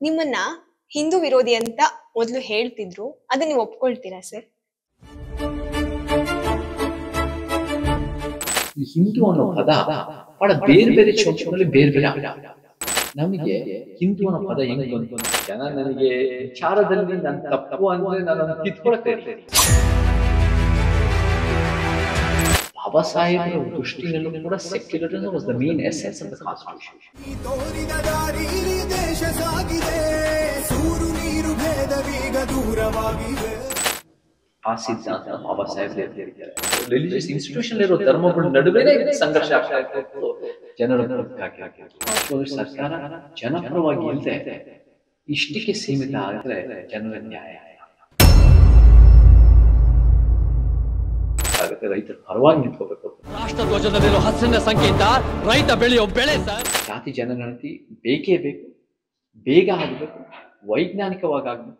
ನಿಮ್ಮನ್ನ ಹಿಂದೂ ವಿರೋಧಿ ಅಂತ ಮೊದಲು ಹೇಳ್ತಿದ್ರು, ಅದನ್ನ ನೀವು ಒಪ್ಕೊಳ್ತೀರಾ ಸರ್? ಹಿಂದೂ ಅನ್ನೋ ಪದ ಬಹಳ ಬೇರೆ ಬೇರೆ ಚೌಕಗಳಲ್ಲಿ ಬೇರೆ ಬೇರೆ. ನಮಗೆ ಹಿಂದೂ ಅನ್ನೋ ಪದ ಹೆಂಗ್ ಬಂತು? ಜನ ನನಗೆ ವಿಚಾರದಲ್ಲಿ ನನ್ನ ತಪ್ಪು ಅಂದ್ರೆ ನಾನು ಕಿತ್ಕೊಳ್ತೇನೆ. ಬಾಬಾ ಸಾಹೇಬರ ದೃಷ್ಟಿಯಲ್ಲೂ ಕೂಡ secularism was the main essence of the constitution. ಆ ಸಿದ್ಧಾಂತ ಬಾಬಾ ಸಾಹೇಬ್ ರಿಲಿಜಿಯಸ್ ಇನ್ಸ್ಟಿಟ್ಯೂಷನ್ ಇರೋ ಧರ್ಮಗಳ ನಡುವೆ ಸಂಘರ್ಷ ಆಗ್ತಾ ಇತ್ತು. ಜನರ ಸರ್ಕಾರ ಜನಪರವಾಗಿ ಇಲ್ಲದೆ ಇಷ್ಟಕ್ಕೆ ಸೀಮಿತ ಆದರೆ ಜನರ ನ್ಯಾಯ ಆಗುತ್ತೆ. ರೈತರ ಪರವಾಗಿ ನಿಂತ್ಕೋಬೇಕು. ರಾಷ್ಟ್ರ ಧ್ವಜದಲ್ಲಿರೋ ಹಸಿರಿನ ಸಂಕೇತ ರೈತ ಬೆಳೆಯೋ ಬೆಳೆ ಸರ್. ಜಾತಿ ಜನಗಣತಿ ಬೇಕೇ ಬೇಕು, ಬೇಗ ಆಗಬೇಕು, ವೈಜ್ಞಾನಿಕವಾಗಿ ಆಗಬೇಕು.